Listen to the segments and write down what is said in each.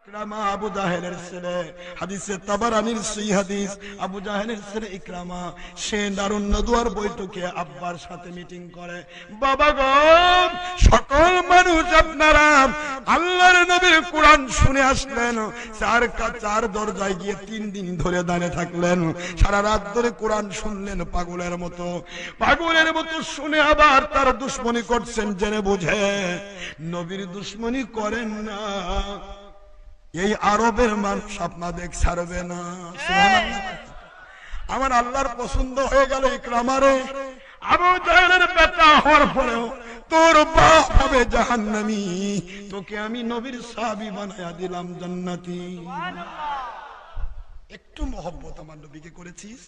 ইকরামা আবু জাহেলের ছেলে, হাদিসে তাবারানির সহি হাদিস, আবু জাহেলের ছেলে ইকরামা সে দারুন নদওয়ার বৈঠকে আব্বার সাথে মিটিং করে, বাবা গো সকল মানুষ আপনারা আল্লাহর নবীর কোরআন শুনে আসলেন, চার দরজায় গিয়ে 3 দিন ধরে দাঁড়িয়ে থাকলেন, সারা রাত ধরে কোরআন শুনলেন পাগলের মতো শুনে আবার তার দুশমনি করছেন জেনে বুঝে, নবীর দুশমনি করেন না, এই আরবের মানুষ আপনাদের ছাড়বে না। আমার আল্লাহর পছন্দ হয়ে গেল ইকরামারে, আবু জাহেলের বেটা হওয়ার পরেও তোর বাপ হবে জাহান্নামী, তোকে আমি নবীর সাহাবী বানায়া দিলাম জান্নাতি। একটু মহব্বত আমার নবীকে করেছিস,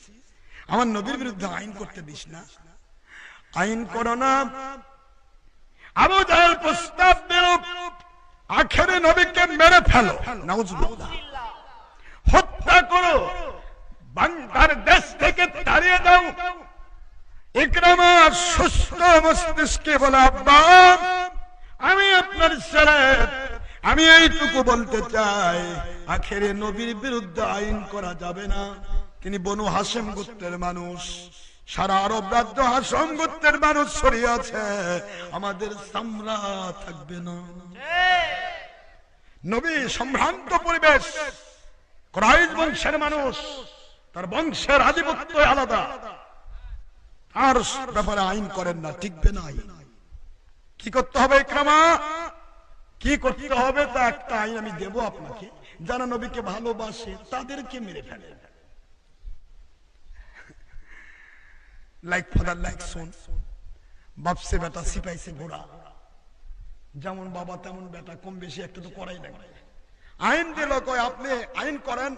আমার নবীর বিরুদ্ধে আইন করতে দিস না, আইন করো না। আবু জাহেল প্রস্তাব দিল, আখেরে নবীকে মেরে ফেলো, নাউজুবিল্লাহ, হত্যা করো, বাংলার দেশ থেকে তাড়িয়ে দাও। ইকরামা সুস্থ মস্তিষ্কে বলে, আব্বা আমি আপনার ছেলে, আমি এইটুকু বলতে চাই আখেরে নবীর বিরুদ্ধে আইন করা যাবে না। তিনি বনু হাশেম গোত্রের মানুষ, সারা আরব রাজ্য হাশেম গোত্রের মানুষ ছড়িয়ে আছে, আমাদের চামড়া থাকবে না। নবী সম্ভ্রান্ত পরিবেশ, কুরাইশ বংশের মানুষ, তার বংশের আধিপত্য আলাদা, আর ব্যাপারে আইন করেন না, টিকবে না আইন। কি করতে হবে ইকরামা, কি করতে হবে তা একটা আইন আমি দেব আপনাকে, যারা নবীকে ভালোবাসে তাদেরকে মেরে ফেলে, লাইক ফাদার লাইক সন, বাপ সে বেটা সিপাই সে ঘোড়া, যেমন বাবা তেমন বেটা, কম বেশি একটু তো করাই লাগবে। আইন দিল, কয় আপনি আইন করেন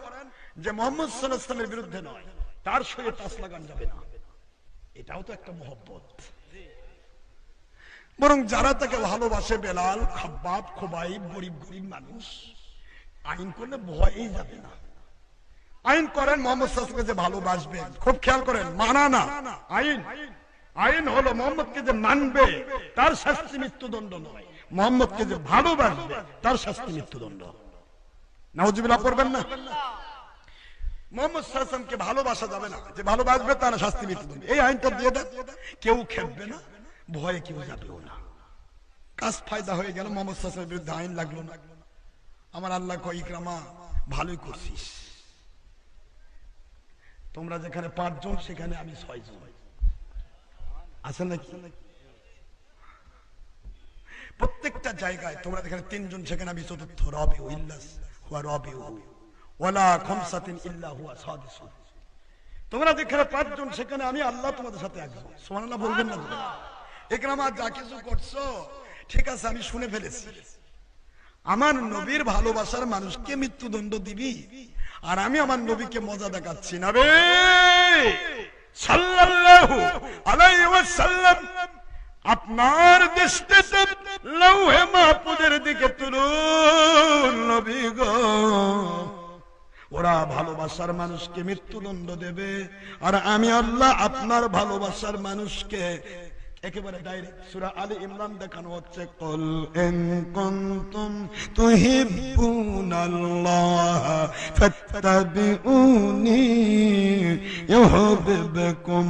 যে মুহাম্মদ সাল্লাল্লাহু আলাইহি ওয়াসাল্লামের বিরুদ্ধে নয়, তার সঙ্গে টাচ লাগান যাবে না। এটাও তো একটা মহব্বত। বরং যারা তাকে ভালোবাসে, বেলাল, খাব্বাব, খোবাইব, গরিব মানুষ, আইন করলে ভয়ই যাবে না। আইন করেন মুহাম্মদ সাল্লাল্লাহু আলাইহি ওয়াসাল্লামকে যে ভালোবাসবে, খুব খেয়াল করেন, মানা না আইন হলো মুহাম্মদকে যে মানবে তার শাস্তি মৃত্যুদণ্ড নয়, মুহাম্মদকে যে ভালোবাসবে তার শাস্তি মৃত্যুদণ্ড। নাউজুবিল্লাহ পড়বেন না। মুহাম্মদ সাল্লাল্লাহু আলাইহি ওয়াসাল্লামকে ভালোবাসা যাবে না, যে ভালোবাসবে তার শাস্তি মৃত্যুদণ্ড। এই আইনটা দিয়ে দেন, কেউ খেপবে না, ভয়ে কেউ যাবেও না, কাজ ফায়দা হয়ে গেল, মুহাম্মদ সাল্লাল্লাহু আলাইহি ওয়াসাল্লামের বিরুদ্ধে আইন লাগলো না। আমার আল্লাহ কয়, ইকরামা ভালোই করছিস, তোমরা যেখানে 5 জন সেখানে আমি 6 জন, আছেন নাকি? প্রত্যেকটা জায়গায় তোমরা যেখানে 3 জন সেখানে আমি 4th, রাবিউ ইল্লাস হুয়া রাবিউ ওয়ালা খামসাতিন ইল্লা হুয়া সাদিসু। তোমরা যেখানে 5 জন সেখানে আমি আল্লাহ তোমাদের সাথে একজন। সুবহানাল্লাহ বলবেন না? ইকরামা যা কিছু করছো ঠিক আছে, আমি শুনে ফেলেছি, আমার নবীর ভালোবাসার মানুষকে মৃত্যুদণ্ড দিবি, আর আমি আমার নবীকে মজা দেখাচ্ছি না রে সাল্লাল্লাহু আলাইহি ওয়াসাল্লাম। আপনার দৃষ্টিতে লৌহে মাহফুজের দিকে তুলুন নবী গো, ওরা ভালোবাসার মানুষকে মৃত্যুদণ্ড দেবে, আর আমি আল্লাহ আপনার ভালোবাসার মানুষকে একেবারে ডাইরেক্ট সূরা আলে ইমরান দেখানো হচ্ছে, কুল ইন কুনতুম তুহিব্বুনাল্লাহ ফাত্তাবিউনি ইউহিব্বুকুমুল্লাহ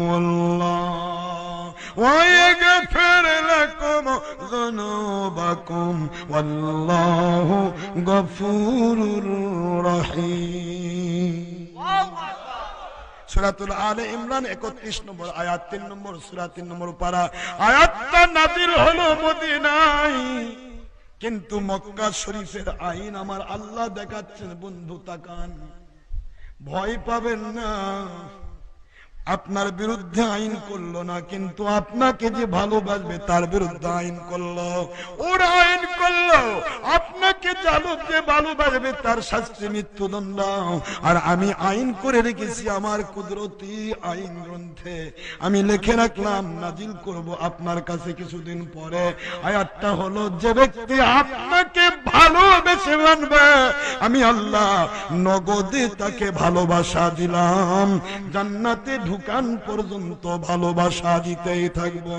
ওয়া ইয়াগফির লাকুম যুনুবাকুম ওয়াল্লাহু গফুরুর রহিম। সূরাতুল আলে ইমরান 31 নম্বর আয়াত, 3 নম্বর সূরা, 3 নম্বর পারা। আয়াতটা নাযিল হলো মদিনায়, কিন্তু মক্কা শরীফের আইন আমার আল্লাহ দেখাচ্ছেন। বন্ধু তাকান, ভয় পাবেন না, আপনার বিরুদ্ধে আইন করলো না, কিন্তু আপনাকে যে ভালোবাসবে তার বিরুদ্ধে আইন করলো। ওরা আইন করলো, আপনাকে যে ভালোবাসবে তার শাস্তি মৃত্যুদণ্ড। আর আমি আইন করে রেখেছি আমার কুদরতি আইন গ্রন্থে, আমি লিখে রাখলাম, নাজিল করব আপনার কাছে কিছুদিন পরে। আয়াতটা হলো, যে ব্যক্তি আপনাকে ভালোবেসে মানবে আমি আল্লাহ নগদে তাকে ভালোবাসা দিলাম, জান্নাতে ঢুকান পর্যন্ত ভালোবাসা দিতেই থাকবো।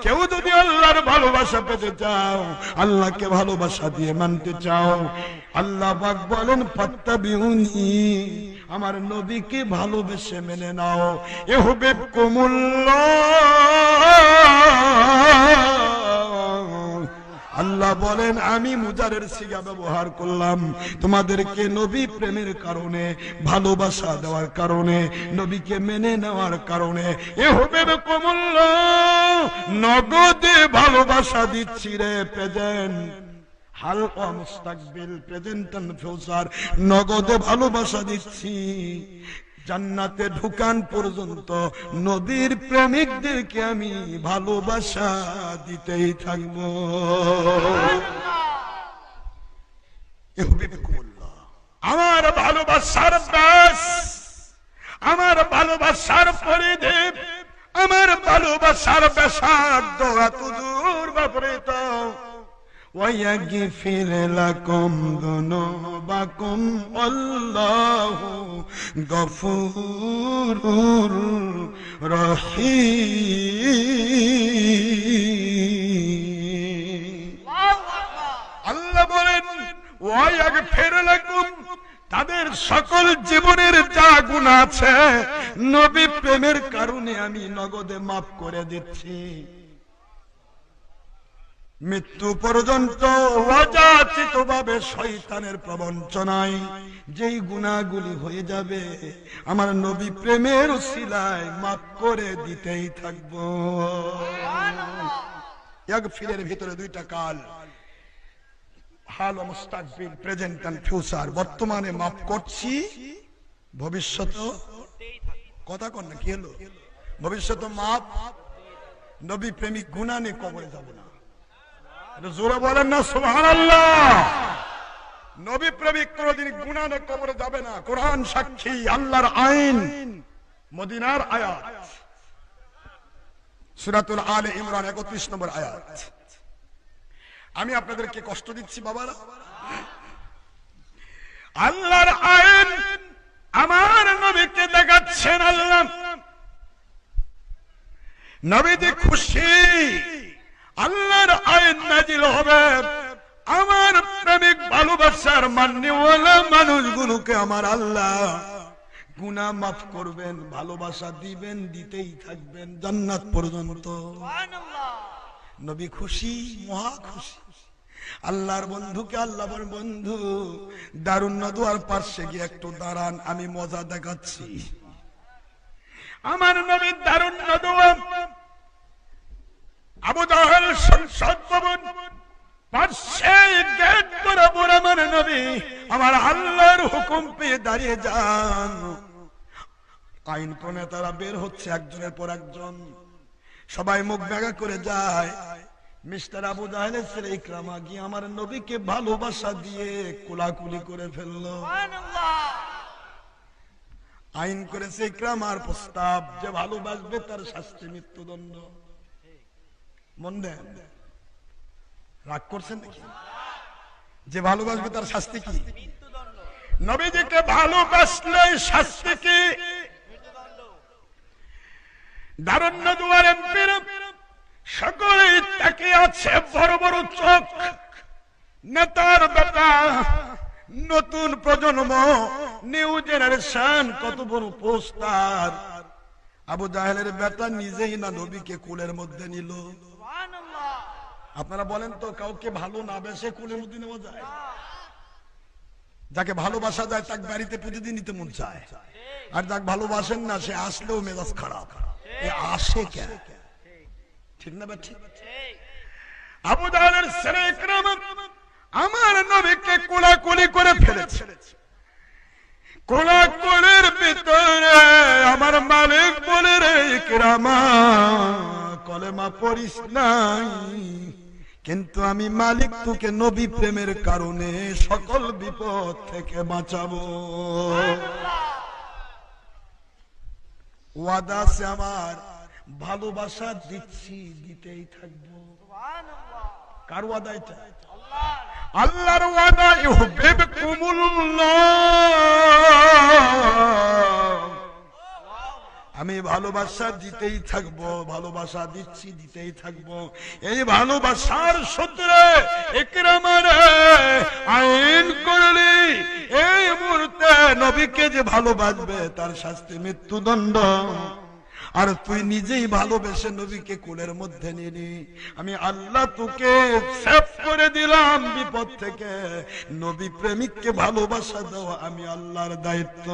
কেউ যদি আল্লাহর ভালোবাসা পেতে চাও, আল্লাহকে ভালোবাসা দিয়ে মানতে চাও, আল্লাহ পাক বলেন ফাত্তাবিউনি, আমার নবীকে ভালোবেসে মেনে নাও। আল্লাহ বলেন আমি মুজারের সিগা ব্যবহার করলাম তোমাদেরকে নবী প্রেমের কারণে, ভালোবাসা দেওয়ার কারণে, নবীকে মেনে নেওয়ার কারণে। নগদে ভালোবাসা দিচ্ছি রে প্রেজেন্ট, হাল ও মুস্তাকবিল, প্রেজেন্ট এন্ড ফিউচার, নগদে ভালোবাসা দিচ্ছি। জান্নাতে ঢুকান পর্যন্ত নবীর প্রেমিকদেরকে আমি ভালোবাসা দিতেই থাকবো। আমার ভালোবাসার ব্যাস, আমার ভালোবাসার পরিধি, আমার ভালোবাসার ব্যাসার্ধ এত দূর বাপরিত। وَيَغْفِرْ لَكُمْ ذُنُوبَكُمْ وَاللَّهُ غَفُورٌ رَحِيمٌ। আল্লাহ বলেন ওয়ায়াগফির লাকুম, তাদের সকল জীবনের যা গুনাহ আছে নবী প্রেমের কারণে আমি নগদে মাফ করে দিচ্ছি। মৃত্যু পর্যন্ত অযাচিতভাবে শয়তানের প্রবঞ্চনায় যেই গুনাহগুলি হয়ে যাবে আমার নবী প্রেমের উসিলায় মাফ করে দিতেই থাকবো। ইয়াগফিরের ভিতরে দুইটা কাল, হাল ও মুস্তাকবিল, প্রেজেন্ট এন্ড ফিউচার। বর্তমানে মাফ করছি, ভবিষ্যতে কথা কন না কি হলো, ভবিষ্যতে মাফ। নবী প্রেমিক গুনাহ নিয়ে কবরে যাব না, জোরে বলেন না সুবহানাল্লাহ। নবী প্রেমিক কোনদিন গুনাহ নিয়ে কবরে যাবে না। কোরআন সাক্ষী, আল্লাহর আইন, মদিনার আয়াত, সূরাতুল আলে ইমরান 31 নম্বর আয়াত। আমি আপনাদেরকে কষ্ট দিচ্ছি বাবারা, আল্লাহর আইন আমার নবীকে দেখাচ্ছেন। আল্লাহ নবীজি খুশি, আল্লাহর আইন নাজিল হবে, আমার প্রেমিক ভালোবাসার মান্যওয়ালা মানুষগুলোকে আমার আল্লাহ গুনাহ মাফ করবেন, ভালোবাসা দিবেন, দিতেই থাকবেন জান্নাত পর্যন্ত। সুবহানাল্লাহ। নবী খুশি, মহা খুশি। আল্লাহর বন্ধুকে আল্লাহ বলেন, বন্ধু দারুন নদুয়ার পাশে গিয়ে একটু দাঁড়ান, আমি মজা দেখাচ্ছি। আমার নবী দারুন নদুয়া আবু জাহেল সংসদ ভবন পাশে গেট বরাবর আমার নবী আমার আল্লাহর হুকুম পেয়ে দাঁড়িয়ে যান। আইন প্রণেতারা বের হচ্ছে একজনের পর একজন, সবাই মুখ বেগা করে যায়। মিস্টার আবু জাহেলের ছেলে ইকরামা গিয়ে আমার নবীকে ভালোবাসা দিয়ে কোলাকুলি করে ফেললো। আইন করেছে ইকরামার প্রস্তাব, যে ভালোবাসবে তার শাস্তি মৃত্যুদণ্ড। মন দেন, রাগ করছেন নাকি? যে ভালোবাসবে তার শাস্তি কি? নবীজিকে ভালোবাসলে শাস্তি কি? দারুন নদুয়ার এমপির সকলেই তাকিয়ে আছে, বড় বড় চোখ। নেতার বেটা, নতুন প্রজন্ম, নিউ জেনারেশন, কত বড় পোস্টার। আবু জাহেলের বেটা নিজেই না নবীকে কোলের মধ্যে নিল। আপনারা বলেন তো, কাউকে ভালো না বেসে কোলের মধ্যে নেওয়া যায়? যাকে ভালোবাসা যায় তাকে বাড়িতে প্রতিদিন নিতে মন চায়, আর যাকে ভালোবাসেন না সে আসলেও মেজাজ খারাপ। এ আসে কেন? ঠিক না বেঠি? আবু জাহেলের ছেলে ইকরামা আমার নবীকে কোলাকুলি করে ফেলেছে। কোলাকুলির ভিতরে আমার মালিক বলে, রে ইকরামা কলেমা পড়িস নাই, কিন্তু আমি মালিক তোকে নবী প্রেমের কারণে সকল বিপদ থেকে বাঁচাবো। ওয়াদা আছে আমার, ভালোবাসা দিচ্ছি, দিতেই থাকবো। কার ওয়াদা এটা? আল্লাহর ওয়াদা। ইউহিব্বুকুমুল্লাহ, আমি ভালোবাসা দিতেই থাকবো, ভালোবাসা দিচ্ছি, দিতেই থাকবো। এই ভালোবাসার সূত্রে ইকরামার আইন করলি এই মুহূর্তে নবীকে যে ভালোবাসবে তার শাস্তি মৃত্যুদণ্ড। আর তুই নিজেই ভালোবেসে নবীকে কোলের মধ্যে নিলি। আমি আল্লাহ তোকে সেভ করে দিলাম বিপদ থেকে। নবী প্রেমিককে ভালোবাসা দেওয়া আমি আল্লাহর দায়িত্ব।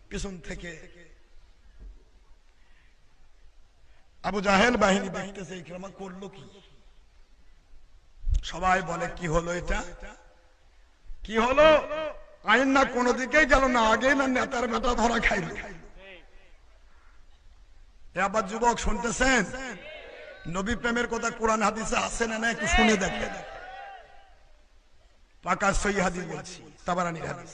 পিছন থেকে আবু জাহেল বাহিনী দেখতেছে ইকরামা করলো কি। সবাই বলে কি হলো এটা, কি হলো? আইন না কোনো দিকেই গেল না, আগে না নেতার বেটা ধরা খাইল। আবার যুবক শুনতেছেন, নবী প্রেমের কথা কোরআন হাদিসে আছে না? একটু শুনে দেখে। পাকা সহি হাদিস বলছি, তাবারানির হাদিস।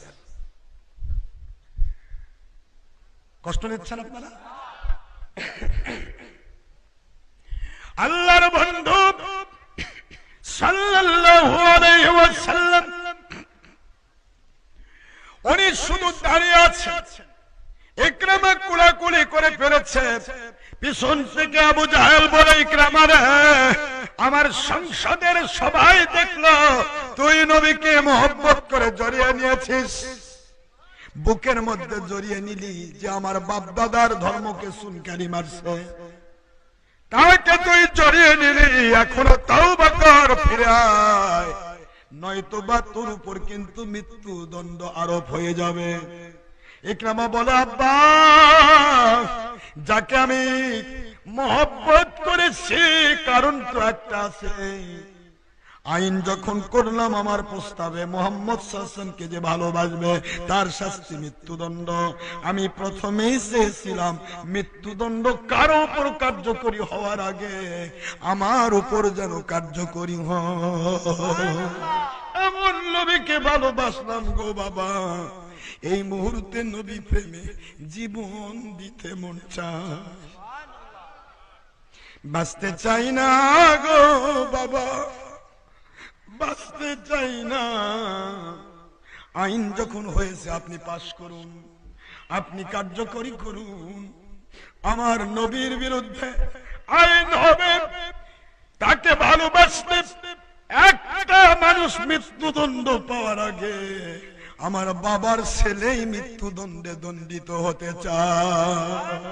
কষ্ট নিচ্ছেন আপনারা? আল্লাহর বন্ধু সাল্লাল্লাহু আলাইহি ওয়াসাল্লাম উনি শুধু দাঁড়িয়ে আছেন, ইকরামা কোলাকুলি করে ফেলেছে। পিছন থেকে আবু জাহেল বলে, ইকরামা রে, আমার সংসদের সবাই দেখলো তুই নবীকে মহব্বত করে জড়িয়ে নিয়েছিস। বুকের মধ্যে জড়িয়ে নিলি যে আমার বাপ দাদার ধর্মকে সুনকারি মারছে, তাকে তুই জড়িয়ে নিলি। এখনো তওবা কর, ফিরে আয়, নয়তোবা তোর উপর কিন্তু মৃত্যুদণ্ড আরোপ হয়ে যাবে। ইকরামা বলে, আব্বা, যাকে আমি মহব্বত করেছি কারণ তো একটা আছে। আইন যখন করলাম আমার প্রস্তাবে মুহাম্মদ সাল্লাল্লাহু আলাইহি ওয়াসাল্লামকে যে ভালোবাসবে তার শাস্তি মৃত্যুদণ্ড। আমি প্রথমেই চেয়েছিলাম মৃত্যুদণ্ড কারো উপর কার্যকরী হওয়ার আগে আমার উপর যেন কার্যকরী হয়। এমন নবীকে ভালোবাসলাম গো বাবা, এই মুহূর্তে নবী প্রেমে জীবন দিতে মন চায়। বাঁচতে চাই না গো বাবা, বাঁচতে চাই না। আইন যখন হয়েছে আপনি পাশ করুন, আপনি কার্যকরী করুন। আমার নবীর বিরুদ্ধে আইন হবে, তাকে ভালোবাসতে একটা মানুষ মৃত্যুদণ্ড পাওয়ার আগে আমার বাবার ছেলেই মৃত্যুদণ্ডে দণ্ডিত হতে চায়।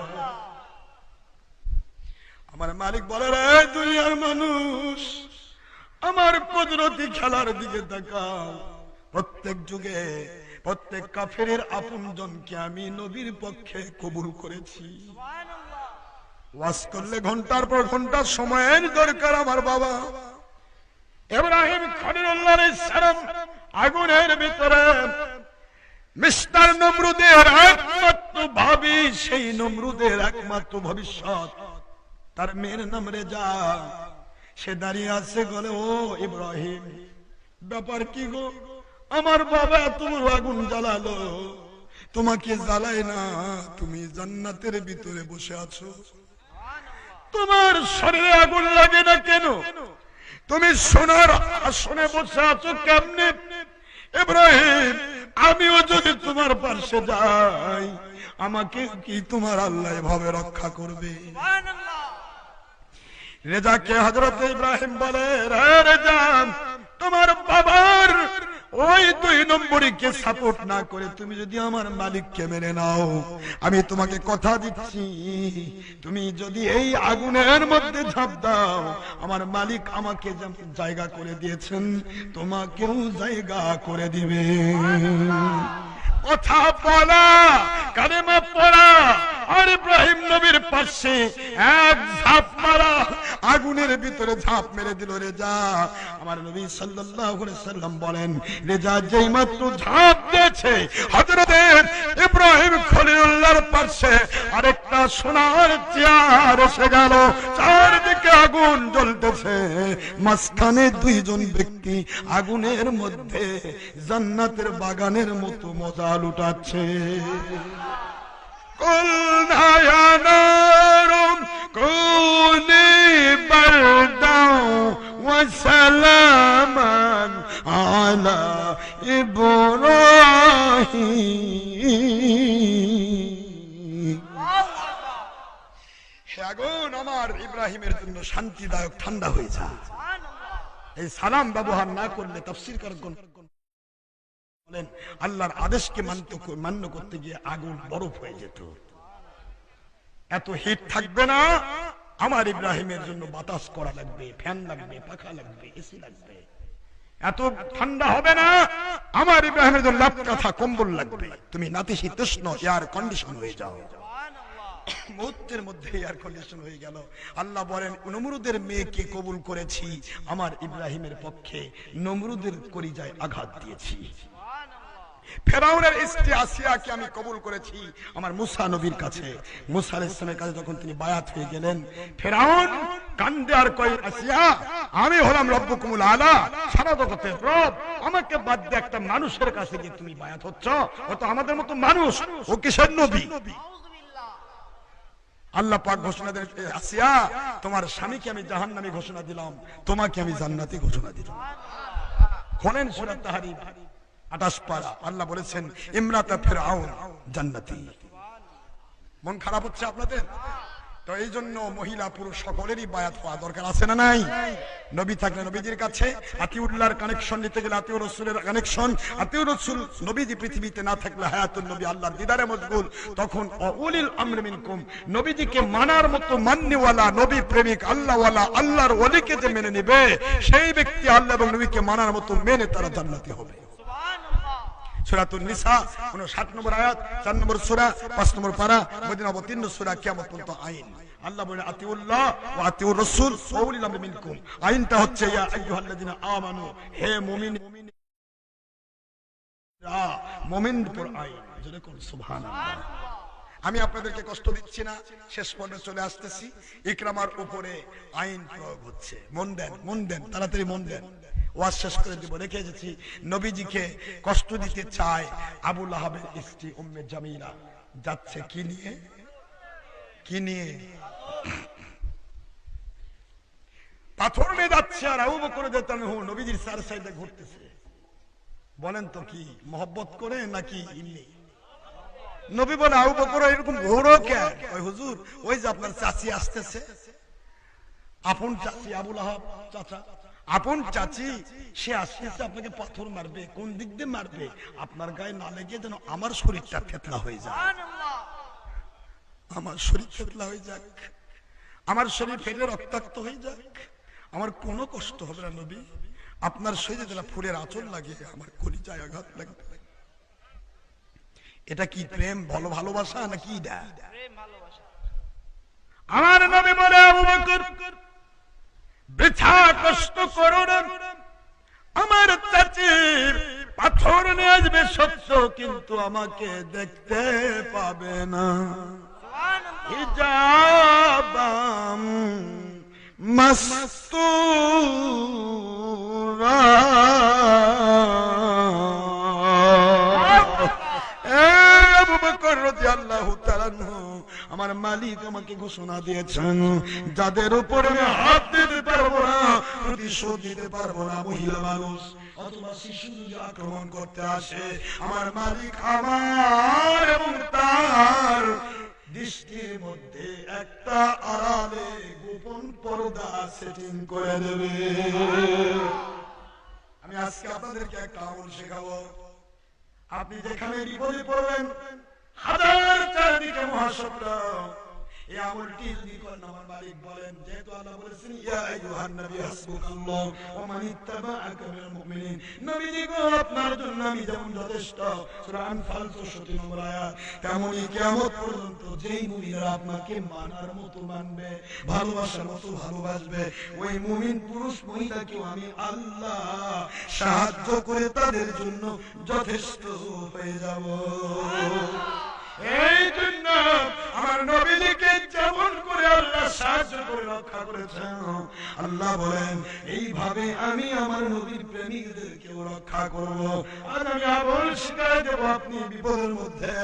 আমার মালিক বলে, রে দুনিয়ার মানুষ, আমার কুদরতি খেলার দিকে তাকাও। প্রত্যেক যুগে প্রত্যেক কাফেরের আপনজনকে আমি নবীর পক্ষে কবুল করেছি। ওয়াজ করলে ঘন্টার পর ঘন্টা সময়ের দরকার। আমার বাবা ইব্রাহিম খলিলুল্লাহ আলাইহিস সালাম আগুনের ভিতরে মিস্টার নমরুদের একমাত্র ভাবি, সেই নমরুদের একমাত্র ভবিষ্যৎ, তার মেয়ের নাম রেজা। সে দাঁড়িয়ে আছে, বলে, ও ইব্রাহিম, ব্যাপার কি গো? আমার বাবা তোমার আগুন জ্বালালো, তোমাকে জ্বালায় না, তুমি জান্নাতের ভিতরে বসে আছো, তোমার শরীরে আগুন লাগে না কেন? তুমি সোনার আসনে বসে আছো কেমনে? ইব্রাহিম, আমিও যদি তোমার পাশে যাই আমাকে কি তোমার আল্লাহ এভাবে রক্ষা করবে? রেজাকে হযরত ইব্রাহিম বলে, রে রেজা, তোমার বাবার ওই 2 নম্বরীকে সাপোর্ট না করে তুমি যদি আমার মালিককে মেনে নাও, আমি তোমাকে কথা দিচ্ছি, তুমি যদি এই আগুনের মধ্যে ঝাঁপ দাও, আমার মালিক আমাকে জায়গা করে দিয়েছেন, তোমাকেও জায়গা করে দিবে। কথা বলা, কালেমা পড়া, আর ইব্রাহিম নবীর পাশে এক ঝাঁপ মারা, আগুনের ভিতরে ঝাঁপ মেরে দিল রেজা। আমার নবী সাল্লাল্লাহু আলাইহি সাল্লাম বলেন, রেজা যেই মাত্র ঝাঁপ দিয়েছে, হযরত ইব্রাহিম খলিলুল্লাহর পাশে আরেকটা সোনার চেয়ার এসে গেল, চারদিকে আগুন জ্বলতেছে, মাঝখানে 2 জন ব্যক্তি আগুনের মধ্যে জান্নাতের বাগানের মতো মজা লুটাচ্ছে। قلنا يا نار كوني بردا وسلاما على إبراهيم শান্তিদায়ক ঠান্ডা হয়ে যায়। এই সালাম ব্যবহার না করলে তাফসীরকারগণ বলেন আল্লাহর আদেশকে মান্য করতে গিয়ে আগুন বরফ হয়ে যেত। এত হিট থাকবে না। আমার ইব্রাহিমের জন্য বাতাস করা লাগবে, ফ্যান লাগবে, পাখা লাগবে, এসি লাগবে। এত ঠান্ডা হবে না। আমার ইব্রাহিমের জন্য লাভ কাঁথা কম্বল লাগবে। তুমি নাতিশীতোষ্ণ এয়ার কন্ডিশন হয়ে যাও। মুহূর্তের মধ্যে এয়ার কন্ডিশন হয়ে গেল। আল্লাহ বলেন নমরুদের মেয়েকে কবুল করেছি আমার ইব্রাহিমের পক্ষে, নমরুদের কলিজায় আঘাত দিয়েছি। ফেরাউনের স্ত্রী আসিয়াকে আমি কবুল করেছি আমার মুসা নবীর কাছে। মুসা আলাইহিস সালামের কাছে যখন তিনি বায়াত হয়ে গেলেন, ফেরাউন কান্দে আর কয়, আসিয়া আমি হলাম রব্বুকুমুল আলা, সারা জগতের রব, আমাকে বাদ দিয়ে একটা মানুষের কাছে গিয়ে তুমি বায়াত হচ্ছ? ও তো আমাদের মতো মানুষ, ও কিসের নবী? আল্লাহ পাক ঘোষণা দেন, আসিয়া তোমার স্বামীকে আমি জাহান্নামী ঘোষণা দিলাম, তোমাকে আমি জান্নাতি ঘোষণা দিলাম। খোলেন সূরা তাহরীম 28 পারা। আল্লাহ বলেছেন ইমরাতা ফিরআউন জান্নাতি। মন খারাপ হচ্ছে আপনাদের? তো এই জন্য মহিলা পুরুষ সকলেরই বায়াত হওয়া দরকার আছে না নাই? নবী থাকলে নবীজির কাছে, আতিউল্লাহর কানেকশন নিতে গেলে আতিউর রাসূলের কানেকশন, আতিউর রাসূল নবীজি পৃথিবীতে না থাকলে হায়াতুন নবী আল্লাহর দিদারে মশগুল, তখন উলিল আমরি মিনকুম, নবীজিকে মানার মতো মান্যওয়ালা নবী প্রেমিক আল্লাহওয়ালা আল্লাহর ওলিকে যে মেনে নেবে সেই ব্যক্তি আল্লাহ এবং নবীকে মানার মতো মেনে তারা জান্নাতি হবে। সূরাতুন নিসা 59 নম্বর আয়াত, 4 নম্বর সূরা, 5 নম্বর পারা, মদিনা অবতীর্ণ সূরা কিয়ামত পর্যন্ত আইন। আল্লাহ বলেন আতিউল্লাহ ওয়া আতিউর রাসূল ওয়া উলিল আমরি মিনকুম। আইনটা হচ্ছে ইয়া আইয়ুহাল্লাযিনা আমানু, হে মুমিনরা, মুমিনদের উপর আইন। জোরে কোন সুবহানাল্লাহ। আমি আপনাদেরকে কষ্ট দিচ্ছি না, শেষ পর্যায়ে চলে আসতেছি। ইকরামার উপরে আইন প্রয়োগ হচ্ছে। মন দেন, মন দেন, তাড়াতাড়ি মন দেন। ওয়াজ শেষ করে দিব। রেখে এসেছি নবীজিকে কষ্ট দিতে চায় আবু লাহাবের স্ত্রী উম্মে জামিলা। যাচ্ছে কি নিয়ে? কি নিয়ে? পাথর নিয়ে যাচ্ছে। আর আবু বকর রাদিয়াল্লাহু আনহু নবীজির চার সাইডে ঘুরতেছে। বলেন তো কি মহব্বত করে নাকি ইল্লি? নবী বলে আবু বকর এরকম ঘোরো কেন? ওই হুজুর ওই যে আপনার চাচি আসতেছে, আপন চাচি, আবু লাহাব চাচা, আপন চাচি, সে আসতেছে, আপনাকে পাথর মারবে। কোন দিক দিয়ে মারবে? আপনার গায়ে না লেগে যেন আমার শরীরটা থেতলা হয়ে যায়। আমার শরীর থেতলা হয়ে যাক, আমার শরীর ফেলে রক্তাক্ত হয়ে যাক, আমার কোনো কষ্ট হবে না নবী। আপনার শরীরে যেন ফুলের আঁচল লাগে, আমার কলিজায় আঘাত লাগবে। এটা কি প্রেম, ভালোবাসা নাকি? আমার নবী বলে আবু বকর বৃথা কষ্ট করো না, আমার চাচির পাথর নিয়ে আসবে সত্য, কিন্তু আমাকে দেখতে পাবে না। হিজাবাম মাসতুরা, আবু বকর রাদিয়াল্লাহু তাআলা আনহু, আমার মালিক আমাকে ঘোষণা দিয়েছেন যাদের উপরে আমি হাত দিতে পারবো না, প্রতিশোধ দিতে পারবো না, মহিলা মানুষ অথবা শিশু যদি আক্রমণ করতে আসে, আমার মালিক আমার এবং তার দৃষ্টির মধ্যে একটা আড়ালে গোপন পর্দা সেটিং করে দেবে। আমি আজকে আপনাদেরকে একটা আমল শেখাবো। আপনি যেখানে বিপদে পড়বেন, হাজার চারদিকে মহাশব্দ, এই আমলটি যদি করেন, আমার মালিক বলেন, যেহেতু আল্লাহ বলেছেন ইয়া আইয়ুহান নবী হাসবুকাল্লাহ ওয়া মান ইত্তাবাআকা মিনাল মুমিনিন, নবীজি গো আপনার জন্য আমি যেমন যথেষ্ট। সূরা আনফাল 64 নম্বর আয়াত। তেমনি কিয়ামত পর্যন্ত যেই মুমিনরা আপনাকে মানার মতো মানবে, ভালোবাসার মতো ভালোবাসবে, ওই মুমিন পুরুষ মহিলাকেও আমি আল্লাহ সাহায্য করে তাদের জন্য যথেষ্ট হয়ে যাব। এই জন্য আমার নবীকে যেমন করে আল্লাহ সাহায্য করে রক্ষা করেছেন, আল্লাহ বলেন এইভাবে আমি আমার নবীর প্রেমিকদেরকেও রক্ষা করব। আর আমি আমল শিখাই দেব আপনি বিপদের মধ্যে,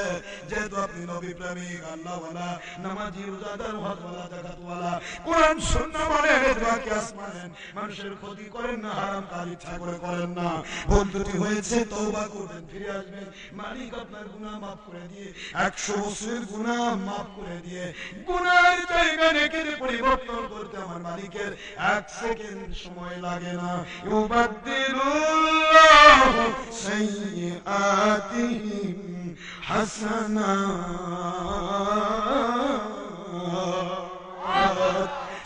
যেহেতু আপনি নবী প্রেমিক, আল্লাহওয়ালা, নামাজি, রোজাদার, হজওয়ালা, যাকাতওয়ালা, কোরআন সুন্নাহ মানে দোয়া কিয়াস মানেন, মানুষের ক্ষতি করেন না, হারাম কাজ ইচ্ছা করে করেন না। ভুল ত্রুটি হয়েছে তওবা করবেন, ফিরে আসবেন, মালিক আপনার গুনাহ maaf করে দিয়ে 100 বছরের গুনাহ maaf করে দিয়ে গুনাহের জায়গা নেকির পরিবর্তন করতে আমার মালিকের 1 সেকেন্ড সময় লাগে না। ইউবাদদিলুল্লাহু সাইয়্যাতিহিম হাসানাত।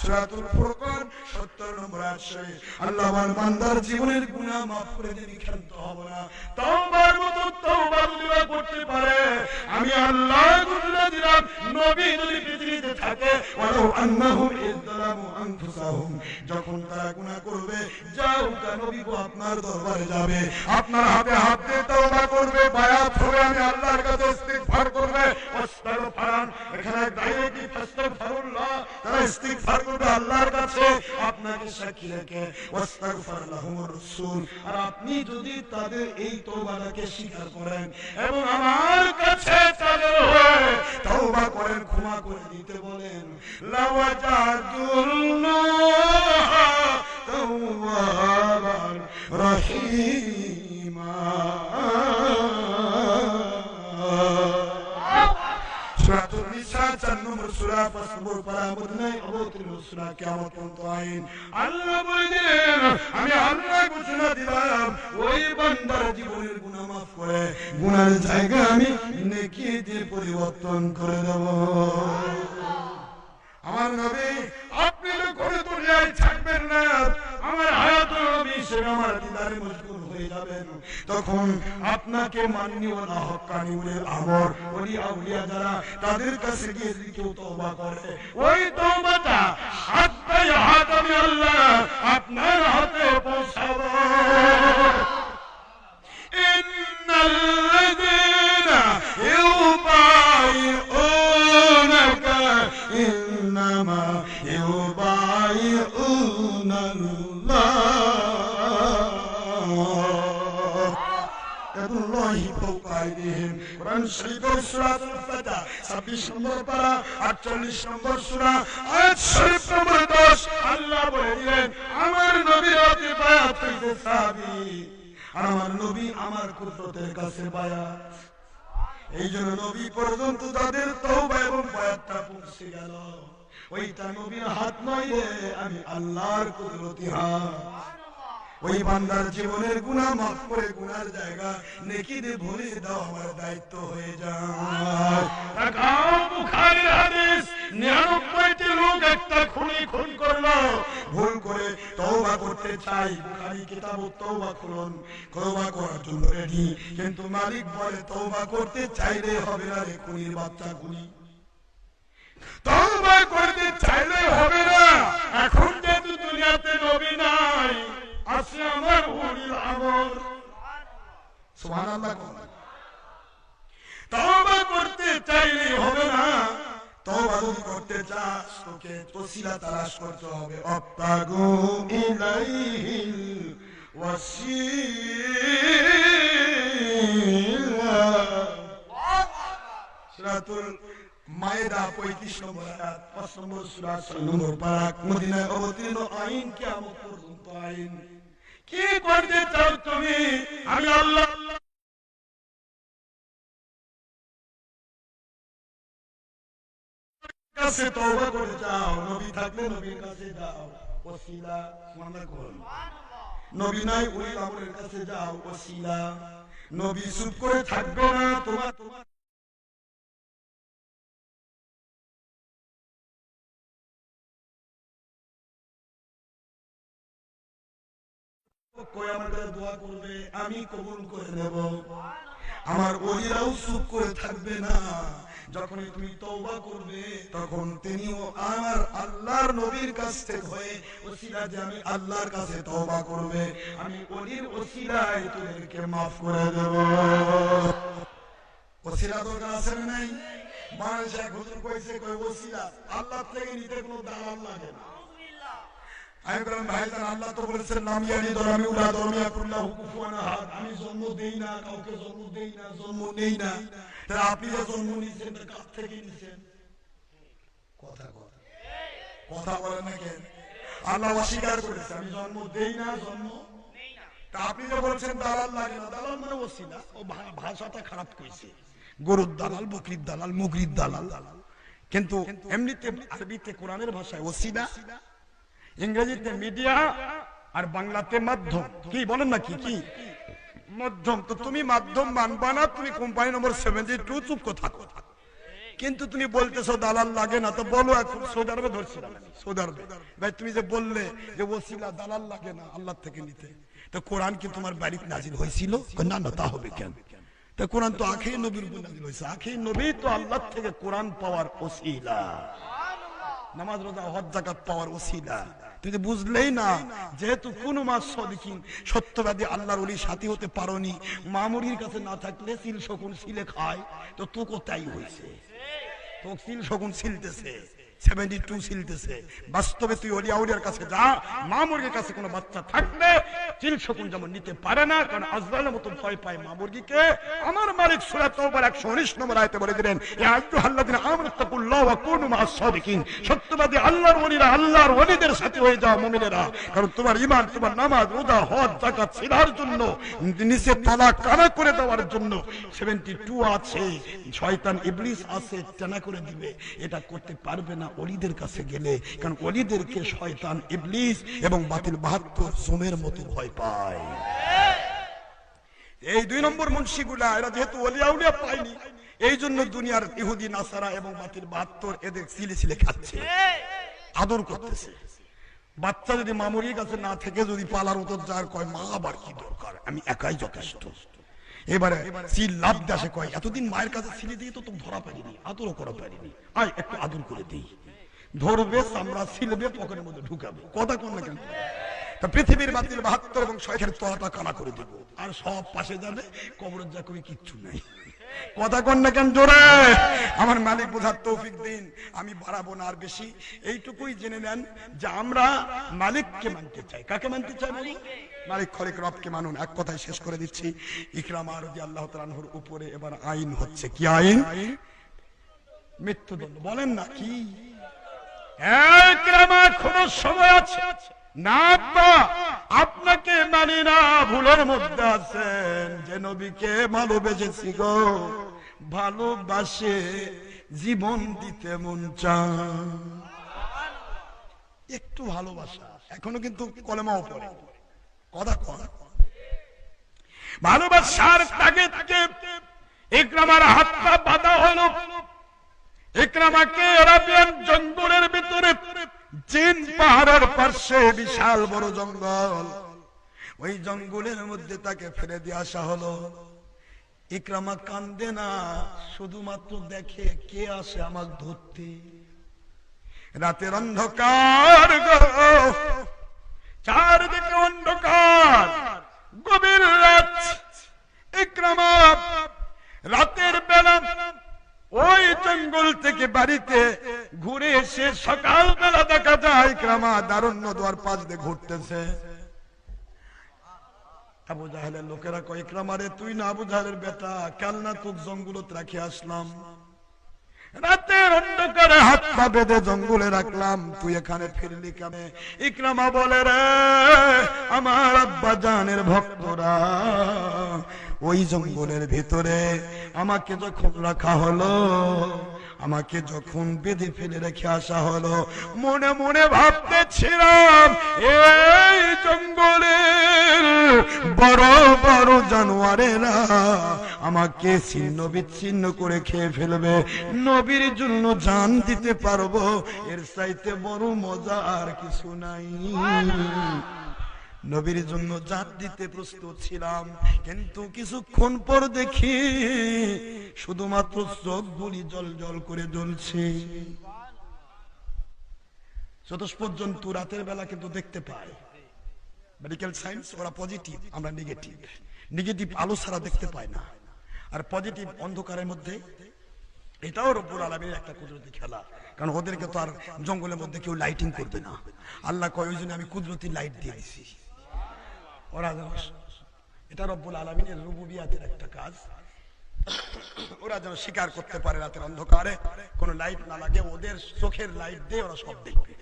সূরাতুল ফুরকান 70 নম্বর আয়াত। আল্লাহ আমার বান্দার জীবনের গুনাহ maaf করে দিবি, ক্ষান্ত হব না। তওবার মতো তওবা যদি করতে পারে, আমি আল্লাহ ঘোষণা দিলাম, নবী যদি পৃথিবীতে থাকে, ওয়ালাউ আন্নাহুম ইযলামু আনফুসাহুম, যখন তারা গুনাহ করবে, যাও নবী গো আপনার দরবারে যাবে, আপনার হাতে হাত দিয়ে তওবা করবে, বায়াত হবে, আমি আল্লাহর কাছে ইস্তিগফার করবে, ওয়াস্তাগফারান, এখানে ডাইরেক্টলি ফাস্তাগফিরুল্লাহ, তারা ইস্তিগফার করবে আল্লাহর কাছে আপনাকে সাক্ষী রেখে, ওয়াস্তাগফার লাহুমুর রাসূল। আর আপনি যদি তাদের এই তওবাটাকে স্বীকার করেন এবং আমার কাছে তাদের হয়ে তওবা করেন, ক্ষমা করে দিতে বলেন, লাওয়াজাদুল্লাহ তাওয়াবান রহিমা। সূরাতুন নিসা 4 নম্বর সূরা 5 নম্বর পারা, মদিনায় অবতীর্ণ সূরা কিয়ামত পর্যন্ত আইন। আল্লাহ বলেন, আমি আল্লাহ ঘোষণা দিলাম, ওই বান্দার জীবনের গুনাহ maaf করে গুনাহের জায়গা আমি নেকি দিয়ে পরিবর্তন করে দেব। আমার নবী, আপনি কোনো দুনিয়ায় থাকবেন না, আমার হায়াতুল নবী হিসেবে আমার দিদারে মশগুল হয়ে যাবেন, তখন আপনাকে মাননীওয়ালা হক্কানি উলিল আমর ওলি আউলিয়া যারা, তাদের কাছে গিয়ে যদি কেউ তওবা করে, ওই তওবাটা হাত পায়ে হাত আমি আল্লাহ আপনার হাতে পৌঁছাবো। ইন্নাল্লাযীনা ইউবাইউনাকা ইন্নামা ইউবাইউনাল্লাহ ইয়াদুল্লাহি ফাওকা আইদিহিম। কোরআন শরীফের সূরাতুল ফাতহ 26 নম্বর পারা 48 নম্বর সূরা আয়াত শরীফ নম্বর 10, আল্লাহ বলে দিলেন, আমার নবীর হাতে বায়াত হইতে সাহাবী, আর আমার নবী আমার কুদরতের কাছে বায়াত। এই জন্য নবী পর্যন্ত তাদের তওবা এবং বায়াতটা পৌঁছে গেল, ওইটা নবীর হাত নয় রে, আমি আল্লাহর কুদরতি হাত। ওই বান্দার জীবনের গুনাহ maaf করে গুনার জায়গা নেকি দিয়ে ভরে দাও আমার দায়িত্ব হয়ে যায়। তাকাও বুখারীর হাদিস, 99টি লোক একটা খুন করলো, ভুল করে তওবা করতে চাই, বুখারী কিতাবুত তওবা খুলুন, তওবা করার জন্য রেডি, কিন্তু মালিক বলে তওবা করতে চাইলে হবে না রে খুনির বাচ্চা খুনি, তওবা করতে চাইলে হবে না। এখন যেহেতু দুনিয়াতে নবী নাই, আছে আমার উলিল আমর, সুবহানাল্লাহ। তওবা করতে চাইলে হবে না, তওবা যদি করতে চাস তোকে ওসিলা তালাশ করতে হবে। আবতাগু ইলাইহিল ওয়াসিলা। সূরাতুল মায়েদা 35 নম্বর আয়াত, 5 নম্বর সূরা 6 নম্বর পারা, মদিনায় অবতীর্ণ আইন, কিয়ামত পর্যন্ত আইন। কি করতে চাও তুমি? আমি আল্লাহ কাছে তওবা করে যাও, নবী থাকলে নবীর কাছে যাও, ওসিলা সুবহানাল্লাহ করুন। নবী নাই উলিল আমরের কাছে যাও, ওসিলা। নবী চুপ করে থাকবে না, তোমার কই আমার কাছে দোয়া করবে, আমি কবুল করে নেব। আমার ওলিরাও চুপ করে থাকবে না, যখনই তুমি তওবা করবে তখন তিনিও আমার আল্লাহর নবীর কাছ থেকে হয়ে ওসিলা যে আমি আল্লাহর কাছে তওবা করবে, আমি ওলির ওসিলায় তোদেরকে maaf করে দেব। ওসিলা দরকার আছে না নাই? মানুষ এক হুজুর কইছে, কই ওসিলা আল্লাহ থেকে নিতে কোনো দালাল লাগে না। আমি বললাম, ভাইজান আল্লাহ তো বলেছেন লাম ইয়ালিদ ওয়া লাম ইউলাদ ওয়া লাম ইয়াকুল লাহু কুফুয়ান আহাদ, আমি জন্ম দেই না, কাউকে জন্ম দেই না, জন্ম নেই না। তাহলে আপনি যে জন্ম নিয়েছেন তা কার থেকে নিয়েছেন? কথা কথা কথা বলেন না কেন? আল্লাহ অস্বীকার করেছে আমি জন্ম দেই না, জন্ম। তা আপনি যে বলছেন দালাল লাগে না, দালাল মানে ওসিলা, ও ভাষাটা খারাপ করেছে, গরুর দালাল, বকরির দালাল, মুগরির দালাল। কিন্তু এমনিতে আরবিতে কোরআনের ভাষায় ওসিলা, ইংরেজিতে মিডিয়া, আর বাংলাতে মাধ্যম। কি বলেন না, কি কি মাধ্যম। তো তুমি মাধ্যম মানবা না, তুমি কোম্পানি নম্বর 72 চুপ থাকো। কিন্তু তুমি বলতেছো দালাল লাগে না, তো বলো এখন। সৌদি আরবে ধরছিলাম, সৌদি আরবে ভাই তুমি যে বললে যে ওসিলা দালাল লাগে না আল্লাহ থেকে নিতে, তো কোরআন কি তোমার বাড়িতে নাজিল হয়েছিল? না না, তা হবে কেন? তা কোরআন তো আখির নবীর উপর নাজিল হয়েছে, আখির নবী তো আল্লাহ থেকে কোরআন পাওয়ার ওসিলা, নামাজ রোজা হজ যাকাত পাওয়ার ওসিলা। তুমি বুঝলেই না, যেহেতু কোন মাস সদিকিন সত্যবাদী আল্লাহর ওলি সাথী হতে পারোনি, মামুরির কাছে না থাকলে সিল শকুন সিলে খায়, তো তোকে তাই হয়েছে, তো সিল শকুন সিলতেছে, 72 সিলতেছে। বাস্তবে তুই ওলি আউলিয়ার কাছে যা, মামুরগির কাছে কোনো বাচ্চা থাকলে চিল শকুন যেমন নিতে পারে না, কারণ আজরাইলের মতো ভয় পায় মামুরগিকে। আমার মালিক সূরা তাওবার 119 নম্বর আয়াতে বলে দিলেন, ইয়া আইয়ুহাল্লাযিনা আমানু তাকুল্লাহ ওয়া কুনু মা'আস সাদিকিন, সত্যবাদী আল্লাহর ওলিরা আল্লাহর ওলিদের সাথে হয়ে যাও মুমিনেরা, কারণ তোমার ঈমান, তোমার নামাজ রোজা হজ যাকাত ছিলার জন্য, নিচে তালা কানা করে দেওয়ার জন্য 72 আছে। শয়তান ইবলিস আছে, টানা করে দিবে, এটা করতে পারবে না ওলিদের কাছে গেলে, কারণ ওলিদেরকে শয়তান ইবলিস এবং বাতিল 72 জমের মতো ভয় পায়। এই 2 নম্বর মুন্সিগুলা এরা যেহেতু ওলি আউলিয়া পায়নি, এই জন্য দুনিয়ার ইহুদি নাসারা এবং বাতিল 72 এদের সিলে খাচ্ছে, আদর করতেছে। বাচ্চা যদি মামুরির কাছে না থেকে যদি পালার উত্তর যার কয়, মা আবার কি দরকার, আমি একাই যথেষ্ট। এবারে সিল লাভ দেশে কয়, এতদিন মায়ের কাছে সিলে দিয়ে তো ধরা পারিনি, আদরও করা পারিনি, আয় একটু আদর করে দিই। ধরবে, চামড়া ছিলবে, পকেটের মধ্যে ঢুকাবে, কথা কোন না কেন? পৃথিবীর বাতিল 72 এবং শয়খের তলাটা কানা করে দেব, আর সব পাশে যাবে, কবরের যা কবি কিচ্ছু নাই, কথা কোন না কেন? জোরে আমার মালিক বোঝার তৌফিক দিন, আমি বাড়াবো না আর বেশি। এইটুকুই জেনে নেন যে আমরা মালিককে মানতে চাই। কাকে মানতে চাই? মালিক খলিক রবকে মানুন। এক কথায় শেষ করে দিচ্ছি, ইকরামা রাদিয়াল্লাহু তাআলা আনহুর উপরে এবার আইন হচ্ছে, কি আইন? মৃত্যুদণ্ড। বলেন না কি? ইকরামা কোনো সময় আছে না, আপনাকে মানি না, ভুলের মধ্যে আছেন, যে নবীকে ভালোবেসেছি গো, ভালোবাসে জীবন দিতে মন চায়, একটু ভালোবাসা, এখনো কিন্তু কলেমাও পড়ে, কথা কন। ভালোবাসার তাগিদ থেকে ইকরামার হাতটা বাঁধা হলো। ইকরামাকে আরাবিয়ান জঙ্গলের ভিতরে, চীন পাহাড়ের পাশে বিশাল বড় জঙ্গল, ওই জঙ্গলের মধ্যে তাকে ফেলে দিয়ে আসা হলো। ইকরামা কান্দে না, শুধুমাত্র দেখে কে আসে আমাকে ধরতে। রাতের অন্ধকার, চারদিকে অন্ধকার, গভীর রাত। ইকরামা রাতের বেলা ওই জঙ্গল থেকে বাড়িতে ঘুরে এসে সকালবেলা দেখা যায় ইকরামা দারুণ্য দুয়ার পাশ দিয়ে ঘুরতেছে। আবু জাহেলের লোকেরা কয়, ইকরামা রে, তুই না আবু জাহেলের বেটা, কাল না তোকে জঙ্গলত রাখি আসলাম, রাতের অন্ধকারে হাত পা বেঁধে জঙ্গলে রাখলাম, তুই এখানে ফিরলি কেন? ইকরামা বলে, রে আমার আব্বা জানের ভক্তরা ওই জঙ্গলের ভিতরে আমাকে যখন রাখা হলো, আমাকে যখন বেঁধে ফেলে রেখে আসা হলো, মনে মনে ভাবতেছিলাম এই জঙ্গলের বড় বড় জানোয়ারেরা আমাকে ছিন্ন বিচ্ছিন্ন করে খেয়ে ফেলবে, নবীর জন্য জান দিতে পারবো, এর চাইতে বড় মজা আর কিছু নাই। নবীর জন্য জান দিতে প্রস্তুত ছিলাম, কিন্তু কিছুক্ষণ পর দেখি শুধুমাত্র চোখগুলি জল জল করে জ্বলছে। চতুষ্পদ জন্তু রাতের বেলা কিন্তু দেখতে পায়, মেডিকেল সায়েন্স ওরা পজিটিভ, আমরা নেগেটিভ। নেগেটিভ আলো ছাড়া দেখতে পায় না, আর পজিটিভ অন্ধকারের মধ্যে। এটাও রব্বুল আলামিনের একটা কুদরতি খেলা, কারণ ওদেরকে তো আর জঙ্গলের মধ্যে কেউ লাইটিং করবে না। আল্লাহ কয়, ওই জন্য আমি কুদরতি লাইট দিয়ে দিছি ওরা। এটা রব্বুল আলামিনের রুবুবিয়াতের একটা কাজ, ওরা যেন স্বীকার করতে পারে রাতের অন্ধকারে কোনো লাইট না লাগে, ওদের চোখের লাইট দিয়ে ওরা সব দেখবে।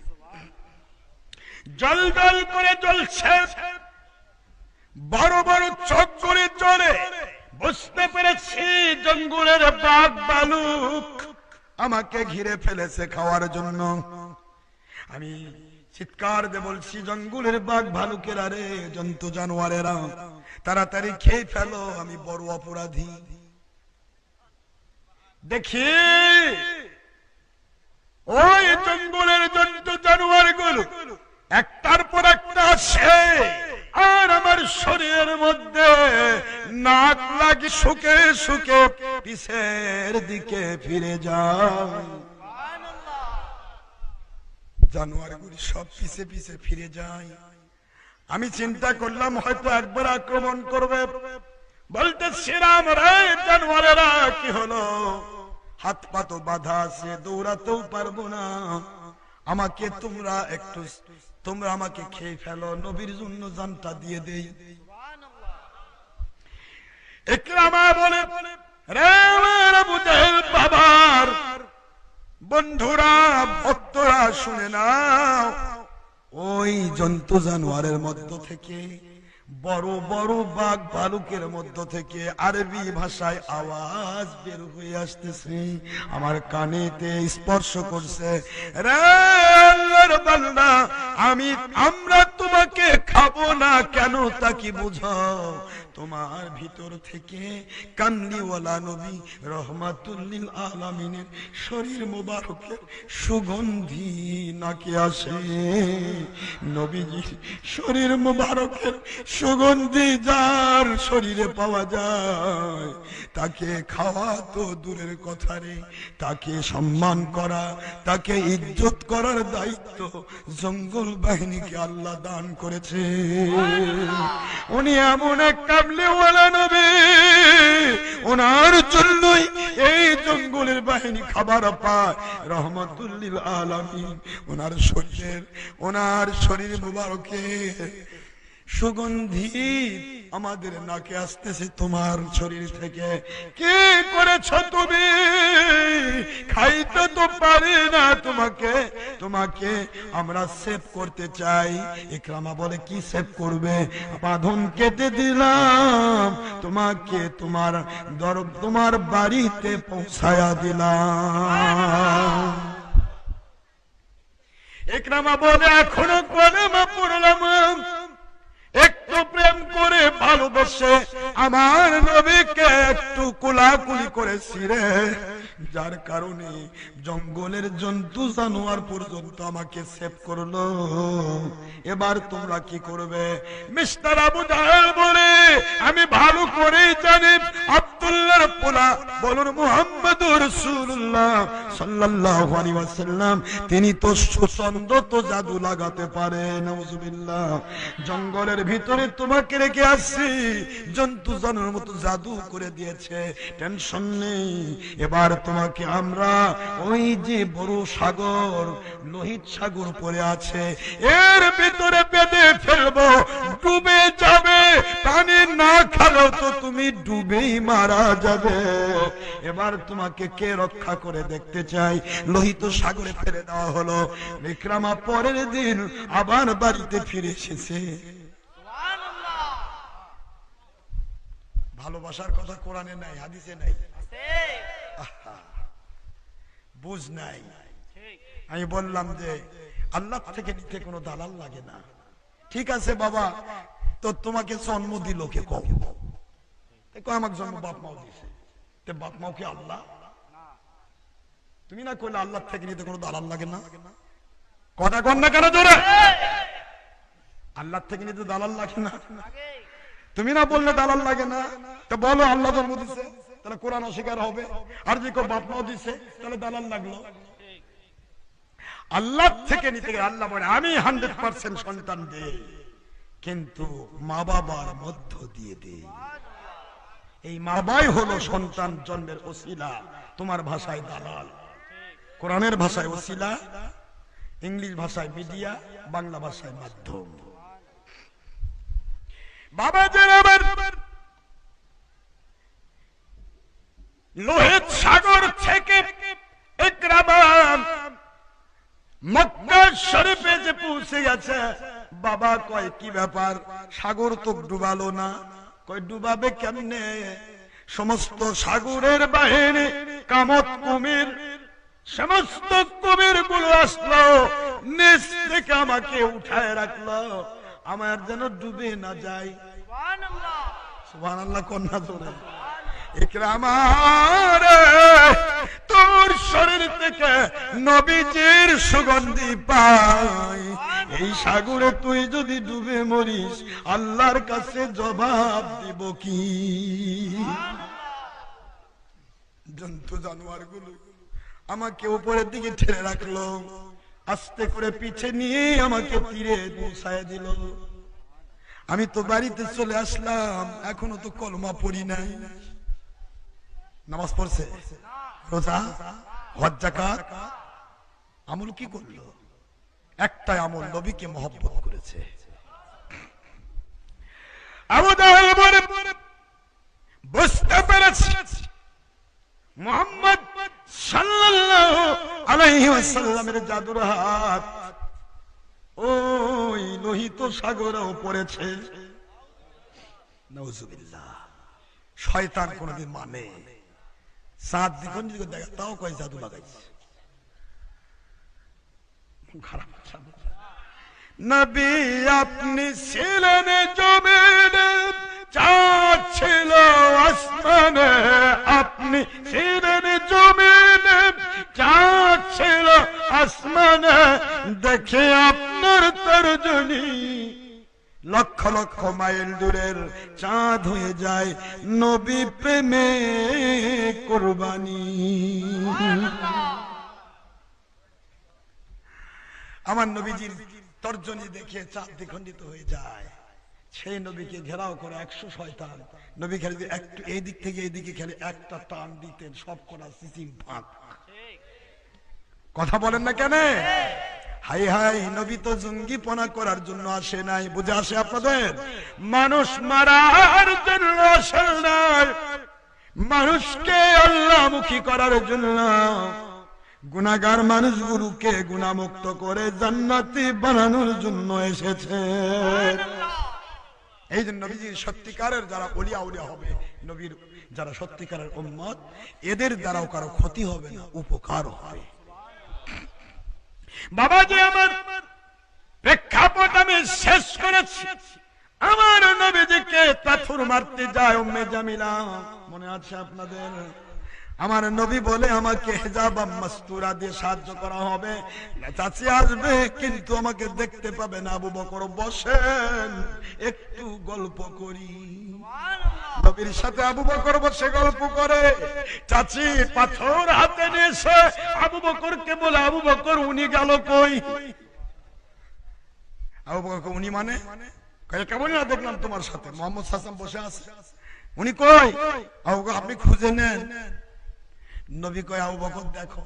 জল জল করে জ্বলছে, বড় বড় চোখ করে চলে। বুঝতে পেরেছি জঙ্গলের বাঘ ভালুক আমাকে ঘিরে ফেলেছে খাওয়ার জন্য। আমি চিৎকার দিয়ে বলছি, জঙ্গলের বাঘ ভালুকের আরে জন্তু জানোয়ারেরা তাড়াতাড়ি খেয়ে ফেলো, আমি বড় অপরাধী। দেখি ওই জঙ্গলের জন্তু জানোয়ার গুলো একটার পর একটা আসে, আর আমার শরীরের মধ্যে নাক লাগি শুকে শুকে পিছের দিকে ফিরে যায়। জানোয়ারগুলি সব পিছে পিছে ফিরে যায়। আমি চিন্তা করলাম হয়তো একবার আক্রমণ করবে। বলতে শ্রীরাম রে, জানোয়ারেরা কি হলো? হাত পা তো বাধা আছে, দৌড়াতেও পারবো না। আমাকে তোমরা আমাকে খেয়ে ফেলো, নবীর জন্য জানটা দিয়ে দেই। ইকরামা বলে, রে আবু জাহেল বাবার বন্ধুরা, ভক্তরা শুনে নাও, ওই জন্তু জানোয়ারের মধ্য থেকে, বড় বড় বাঘ ভালুকের মধ্য থেকে আরবি ভাষায় আওয়াজ বের হয়ে আসতেছে, আমার কানেতে স্পর্শ করছে। রে আল্লাহর বান্দা, আমরা তোমাকে খাবো না কেন তা কি বুঝাও? তোমার ভিতর থেকে কামলিওয়ালা নবী রহমাতুল লিল আলামিনের শরীর মোবারকের সুগন্ধি নাকি আসে। নবীজির শরীর মোবারকের সুগন্ধি যার শরীরে পাওয়া যায়, তাকে খাওয়া তো দূরের কথা রে, তাকে সম্মান করা, তাকে ইজ্জত করার দায়িত্ব জঙ্গল বাহিনীকে আল্লাহ দান করেছে। উনি এমন এক কামলিওয়ালা নবী, ওনার জন্যই এই জঙ্গলের বাহিনী খাবার পায়। রহমাতুল লিল আলামিন ওনার শরীর মুবারকের সুগন্ধি আমাদের নাকে আসতেছে তোমার শরীর থেকে। কি করেছ তুমি? খাইতে তো পারি না তোমাকে তোমাকে আমরা সেভ করতে চাই। ইকরামা বলে, কি সেভ করবে? বাঁধন কেটে দিলাম, তোমাকে তোমার বাড়িতে পৌঁছায়া দিলাম। ইকরামা বলে, এখনো কলেমা পড়লাম, একটু প্রেম করে ভালোবেসে আমার নবীকে একটু কোলাকুলি করেছি রে, যার কারণে জঙ্গলের জন্তু জানোয়ার পর্যন্ত আমাকে সেভ করলো। এবার তোমরা কি করবে? মিস্টার আবু জাহেল বলে, আমি ভালো করেই জানি আব্দুল্লাহর পোলা বলুন মুহাম্মদুর রাসূলুল্লাহ সাল্লাল্লাহু আলাইহি ওয়াসাল্লাম, তিনি তো সুচন্দ্র তো জাদু লাগাতে পারে। নাউজুবিল্লাহ। জঙ্গলের ভিতরে তোমাকে রেখে আসছি, জন্তু জানোয়ারের মতো জাদু করে দিয়েছে, টেনশন নেই। এবার তোমাকে আমরা ওই যে বড় সাগর, লোহিত সাগর পড়ে আছে, এর ভিতরে বেঁধে ফেলবো, ডুবে যাবে। পানি না খেলেও তো তুমি ডুবেই মারা যাবে। এবার তোমাকে কে রক্ষা করে দেখতে চাই। লোহিত সাগরে ফেলে দেওয়া হলো। ইকরামা পরের দিন আবার বাড়িতে ফিরে এসেছে। ভালোবাসার কথা কোরআনে নাই, হাদিসে নাই, বুঝ নাই। আমি বললাম যে আল্লাহ থেকে নিতে কোনো দালাল লাগে না। ঠিক আছে বাবা, তো তোমাকে জন্ম দিল কে? কও আমাকে জন্ম বাপ মাও দিছে, বাপ মাও কি আল্লাহ? তুমি না কইলে আল্লাহ থেকে নিতে কোনো দালাল লাগে না? কথা কন না কেন জোরে? আল্লাহ থেকে নিতে দালাল লাগে না? তুমি না বললে দালাল লাগে না, তো বলো আল্লাহ জন্ম দিছে, তাহলে কোরআন অস্বীকার হবে। আর যে কেউ বাপ মাও দিছে, তাহলে দালাল লাগলো। আল্লাহ থেকে নিতে গেলে আল্লাহ বলে, আমি 100% সন্তান দেই, কিন্তু মা বাবার মধ্য দিয়ে দেই। এই মা বাবাই হলো সন্তান জন্মের ওসিলা। তোমার ভাষায় দালাল, কোরআনের ভাষায় ওসিলা, ইংলিশ ভাষায় মিডিয়া, বাংলা ভাষায় মাধ্যম। বাবা জেনাবার লোহিত সাগর থেকে ইকরামা মক্কা শরীফে বেঁচে পৌঁছে গেছে। বাবা কয় কি ব্যাপার, সাগর তো ডুবালো না। কয় ডুবাবে কেমনে, সমস্ত সাগরের বাহিনী কামত কুমির, সমস্ত কুমির গুলো আসলো, নিচ থেকে আমাকে উঠায় রাখলো, আমার যেন ডুবে না যায়। সুবহানাল্লাহ কন্যা জোরে। ইকরামার তোর শরীর থেকে নবীজির সুগন্ধি পাই, এই সাগরে তুই যদি ডুবে মরিস আল্লাহর কাছে জবাব দিব কি? জন্তু জানোয়ার গুলো আমাকে উপরের দিকে ঠেলে রাখলো, আস্তে করে পিছে নিয়ে আমাকে তীরে পৌঁছায় দিল। আমি তো বাড়িতে চলে আসলাম, এখনো তো কলমা পড়ি নাই। নামাজ পড়ছে, রোজা, হজ, যাকাত, আমল কি করলো? একটাই আমল, নবীকে মহব্বত করেছে। আবু জাহেল বুঝতে পেরেছে মুহাম্মদ সাল্লাল্লাহু আলাইহি ওয়াসাল্লামের জাদুর হাত ওই লোহিত সাগরেও পড়েছে। নাউজুবিল্লাহ। শয়তান কোনদিন মানে সাত দিন যদি দেখা তাও কয় জাদু লাগাইছে। খারাপ নবী আপনি ছিলেন জমিনে, চাঁদ ছিল আসমানে, আপনি ছিলেন জমিনে, চাঁদ ছিল আসমানে, দেখে আপনার তর্জনী লক্ষ লক্ষ মাইল দূরের চাঁদ হয়ে যায় নবী প্রেমে কুরবানি। আমার নবীজির তর্জনী দেখে চাঁদ দ্বিখণ্ডিত হয়ে যায়। সেই নবীকে ঘেরাও করে 100 শয়তান। নবী খালি একটু এই দিক থেকে এই দিকে খালি একটা টান দিতেন, সব কটা সিসিম ফাঁক। কথা বলেন না কেন? হাই হাই, নবী তো জঙ্গিপনা করার জন্য আসে নাই, বুঝে আসে আপনাদের? মানুষ মারার জন্য আসে নাই, মানুষকে আল্লাহমুখী করার জন্য, গুনাহগার মানুষগুলোকে গুনাহমুক্ত করে জান্নাতি বানানোর জন্য এসেছে। এই জন্য নবীজি সত্যিকারের যারা ওলিয়া উলিয়া হবে, নবীর যারা সত্যিকারের উম্মত, এদের দ্বারাও কারো ক্ষতি হবে না, উপকার হবে। বাবাজি আমার প্রেক্ষাপট আমি শেষ করেছি। আমার নবীজিকে পাথর মারতে যায় উম্মে জামিলা, মনে আছে আপনাদের? আমার নবী বলে আমাকে হিজাব মাস্তুরা দিয়ে সাহায্য করা হবে, চাচি আসবে কিন্তু আমাকে দেখতে পাবে না। আবু বকর বসেন একটু গল্প করি। নবীর সাথে আবু বকর বসে গল্প করে, চাচি পাথর হাতে নিয়েছে, আবু বকরকে বলে আবু বকর উনি গেল কই? আবু বকর উনি মানে কেমন না দেখলাম তোমার সাথে মোহাম্মদ হাসান বসে আছে, উনি কই? আবু বকর আপনি খুঁজে নেন। নবী কয় আবু বকর দেখো